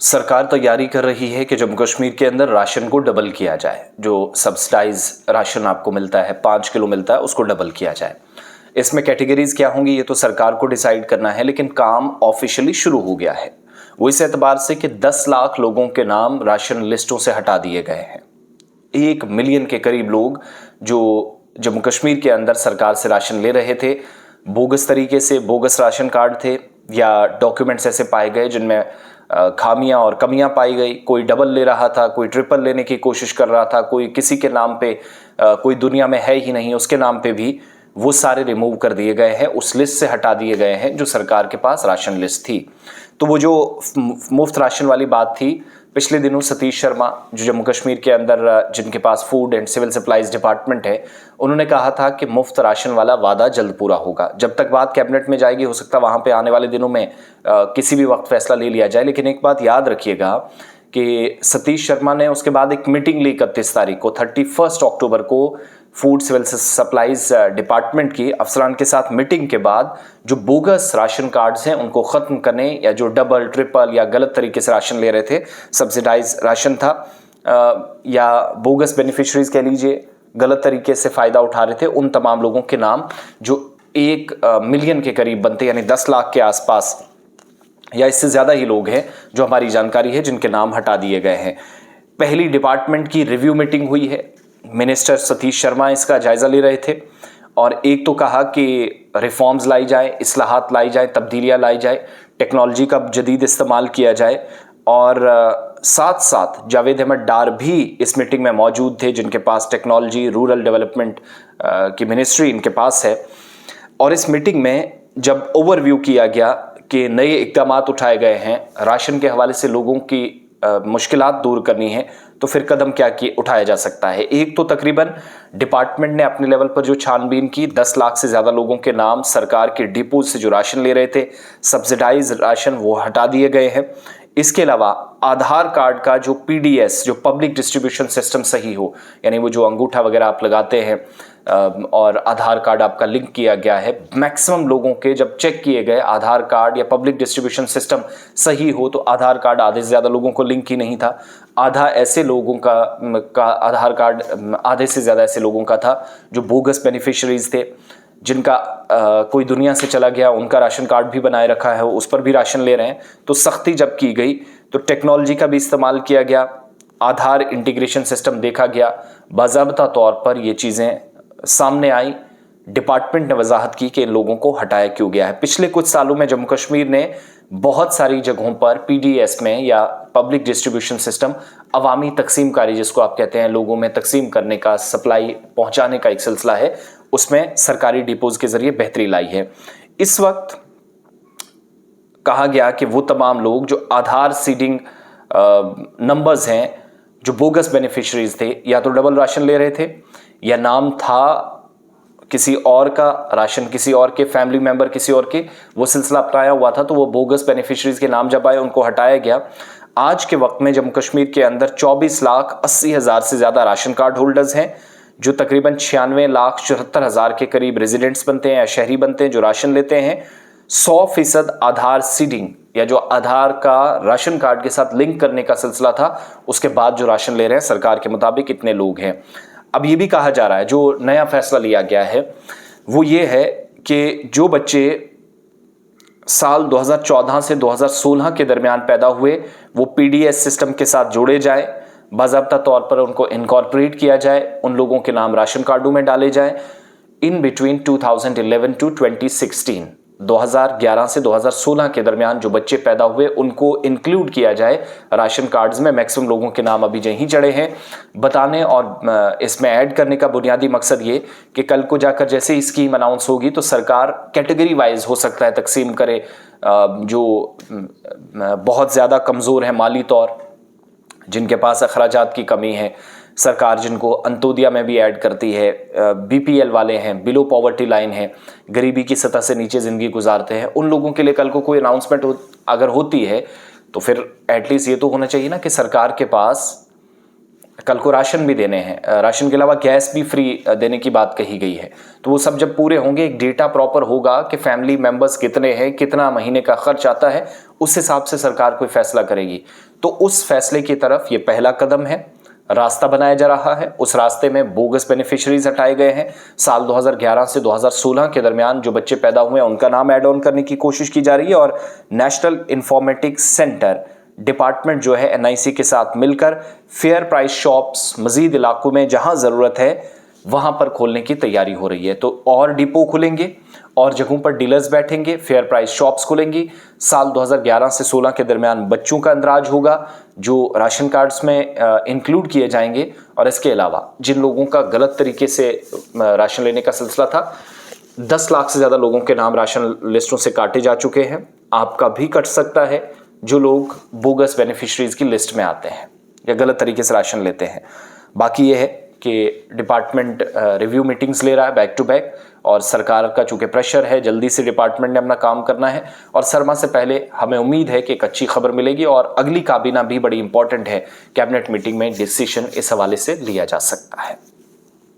सरकार तैयारी कर रही है कि जम्मू कश्मीर के अंदर राशन को डबल किया जाए। जो सब्सिडाइज राशन आपको मिलता है, 5 किलो मिलता है, उसको डबल किया जाए। इसमें कैटेगरीज क्या होंगी ये तो सरकार को डिसाइड करना है, लेकिन काम ऑफिशियली शुरू हो गया है। वो इस एतबार से कि 10 लाख लोगों के नाम राशन लिस्टों से हटा दिए गए हैं। 1 मिलियन के करीब लोग जो जम्मू कश्मीर के अंदर सरकार से राशन ले रहे थे, बोगस तरीके से, बोगस राशन कार्ड थे या डॉक्यूमेंट्स ऐसे पाए गए जिनमें खामियां और कमियां पाई गई। कोई डबल ले रहा था, कोई ट्रिपल लेने की कोशिश कर रहा था, कोई किसी के नाम पे कोई दुनिया में है ही नहीं उसके नाम पे भी, वो सारे रिमूव कर दिए गए हैं, उस लिस्ट से हटा दिए गए हैं जो सरकार के पास राशन लिस्ट थी। तो वो जो मुफ्त राशन वाली बात थी, पिछले दिनों सतीश शर्मा जो जम्मू कश्मीर के अंदर जिनके पास food and civil supplies department है, उन्होंने कहा था कि मुफ्त राशन वाला वादा जल्द पूरा होगा। जब तक बात कैबिनेट में जाएगी, हो सकता है वहां पे आने वाले दिनों में किसी भी वक्त फैसला ले लिया जाए। लेकिन एक बात याद रखिएगा कि सतीश शर्मा ने उसके बाद एक मीटिंग ली 31 तारीख को, 31 अक्टूबर को फूड सिविल सप्लाईज डिपार्टमेंट की अफसरान के साथ मीटिंग के बाद जो बोगस राशन कार्ड्स हैं उनको ख़त्म करने, या जो डबल ट्रिपल या गलत तरीके से राशन ले रहे थे, सब्सिडाइज राशन था या बोगस बेनिफिशरीज कह लीजिए, गलत तरीके से फ़ायदा उठा रहे थे, उन तमाम लोगों के नाम जो 1 मिलियन के करीब बनते, यानी 10 लाख के आसपास या इससे ज़्यादा ही लोग हैं जो हमारी जानकारी है जिनके नाम हटा दिए गए हैं। पहली डिपार्टमेंट की रिव्यू मीटिंग हुई है, मिनिस्टर सतीश शर्मा इसका जायज़ा ले रहे थे और एक तो कहा कि रिफॉर्म्स लाई जाए, इस्लाहात लाई जाए, तब्दीलियाँ लाई जाए, टेक्नोलॉजी का जदीद इस्तेमाल किया जाए। और साथ साथ जावेद अहमद डार भी इस मीटिंग में मौजूद थे जिनके पास टेक्नोलॉजी, रूरल डेवलपमेंट की मिनिस्ट्री इनके पास है। और इस मीटिंग में जब ओवरव्यू किया गया कि नए इक़दाम उठाए गए हैं, राशन के हवाले से लोगों की मुश्किलात दूर करनी है, तो फिर कदम क्या उठाया जा सकता है। एक तो तकरीबन डिपार्टमेंट ने अपने लेवल पर जो छानबीन की, 10 लाख से ज़्यादा लोगों के नाम सरकार के डिपोज से जो राशन ले रहे थे, सब्सिडाइज राशन, वो हटा दिए गए हैं। इसके अलावा आधार कार्ड का जो पीडीएस, जो पब्लिक डिस्ट्रीब्यूशन सिस्टम सही हो, यानी वो जो अंगूठा वगैरह आप लगाते हैं और आधार कार्ड आपका लिंक किया गया है, मैक्सिमम लोगों के जब चेक किए गए आधार कार्ड या पब्लिक डिस्ट्रीब्यूशन सिस्टम सही हो, तो आधार कार्ड आधे से ज़्यादा लोगों को लिंक ही नहीं था। आधा ऐसे लोगों का आधार कार्ड, आधे से ज़्यादा ऐसे लोगों का था जो बोगस बेनिफिशरीज थे, जिनका कोई दुनिया से चला गया, उनका राशन कार्ड भी बनाए रखा है, उस पर भी राशन ले रहे हैं। तो सख्ती जब की गई तो टेक्नोलॉजी का भी इस्तेमाल किया गया, आधार इंटीग्रेशन सिस्टम देखा गया, बाज़ाब्ता तौर पर ये चीज़ें सामने आई। डिपार्टमेंट ने वजाहत की कि इन लोगों को हटाया क्यों गया है। पिछले कुछ सालों में जम्मू कश्मीर ने बहुत सारी जगहों पर पीडीएस में या पब्लिक डिस्ट्रीब्यूशन सिस्टम, अवामी तकसीमकारी जिसको आप कहते हैं, लोगों में तकसीम करने का, सप्लाई पहुंचाने का एक सिलसिला है, उसमें सरकारी डिपोज के जरिए बेहतरी लाई है। इस वक्त कहा गया कि वो तमाम लोग जो आधार सीडिंग नंबर्स हैं, जो बोगस बेनिफिशरीज थे, या तो डबल राशन ले रहे थे या नाम था किसी और का, राशन किसी और के, फैमिली मेंबर किसी और के, वो सिलसिला अपनाया हुआ था, तो वो बोगस बेनिफिशरीज के नाम जब आए उनको हटाया गया। आज के वक्त में जम्मू कश्मीर के अंदर 24,80,000 से ज़्यादा राशन कार्ड होल्डर्स हैं, जो तकरीबन 96,74,000 के करीब रेजिडेंट्स बनते हैं या शहरी बनते हैं जो राशन लेते हैं। 100% आधार सीडिंग या जो आधार का राशन कार्ड के साथ लिंक करने का सिलसिला था, उसके बाद जो राशन ले रहे हैं सरकार के मुताबिक इतने लोग हैं। अब ये भी कहा जा रहा है, जो नया फैसला लिया गया है वो ये है कि जो बच्चे साल 2014 से 2016 के दरमियान पैदा हुए, वो पीडीएस सिस्टम के साथ जोड़े जाए, बाज़ाब्ता तौर पर उनको इनकॉर्पोरेट किया जाए, उन लोगों के नाम राशन कार्डों में डाले जाए। इन बिटवीन 2011 टू 2016, 2011 से 2016 के दरमियान जो बच्चे पैदा हुए उनको इंक्लूड किया जाए राशन कार्ड्स में। मैक्सिमम लोगों के नाम अभी यहीं चढ़े हैं। बताने और इसमें ऐड करने का बुनियादी मकसद ये कि कल को जाकर जैसे ही स्कीम अनाउंस होगी तो सरकार कैटेगरी वाइज हो सकता है तकसीम करे, जो बहुत ज़्यादा कमज़ोर है माली तौर, जिनके पास अखराजात की कमी है, सरकार जिनको अंत्योदया में भी ऐड करती है, बीपीएल वाले हैं, बिलो पॉवर्टी लाइन है, गरीबी की सतह से नीचे ज़िंदगी गुजारते हैं, उन लोगों के लिए कल को कोई अनाउंसमेंट अगर होती है तो फिर एटलीस्ट ये तो होना चाहिए ना कि सरकार के पास कल को राशन भी देने हैं, राशन के अलावा गैस भी फ्री देने की बात कही गई है। तो वो सब जब पूरे होंगे, एक डेटा प्रॉपर होगा कि फैमिली मेंबर्स कितने हैं, कितना महीने का खर्च आता है, उस हिसाब से सरकार कोई फैसला करेगी। तो उस फैसले की तरफ ये पहला कदम है, रास्ता बनाया जा रहा है। उस रास्ते में बोगस बेनिफिशरीज हटाए गए हैं। साल 2011 से 2016 के दरमियान जो बच्चे पैदा हुए हैं उनका नाम ऐड ऑन करने की कोशिश की जा रही है, और नेशनल इंफॉर्मेटिक्स सेंटर डिपार्टमेंट जो है एनआईसी के साथ मिलकर फेयर प्राइस शॉप्स मजीद इलाकों में जहां ज़रूरत है वहां पर खोलने की तैयारी हो रही है। तो और डिपो खुलेंगे और जगहों पर डीलर्स बैठेंगे, फेयर प्राइस शॉप्स खुलेंगी। साल 2011 से 16 के दरमियान बच्चों का अंदराज होगा जो राशन कार्ड्स में इंक्लूड किए जाएंगे। और इसके अलावा जिन लोगों का गलत तरीके से राशन लेने का सिलसिला था, 10 लाख से ज़्यादा लोगों के नाम राशन लिस्टों से काटे जा चुके हैं। आपका भी कट सकता है जो लोग बोगस बेनिफिशरीज की लिस्ट में आते हैं या गलत तरीके से राशन लेते हैं। बाकी यह है कि डिपार्टमेंट रिव्यू मीटिंग्स ले रहा है बैक टू बैक, और सरकार का चूंकि प्रेशर है, जल्दी से डिपार्टमेंट ने अपना काम करना है। और सरमा से पहले हमें उम्मीद है कि एक अच्छी खबर मिलेगी, और अगली काबीना भी बड़ी इंपॉर्टेंट है। कैबिनेट मीटिंग में डिसीजन इस हवाले से लिया जा सकता है।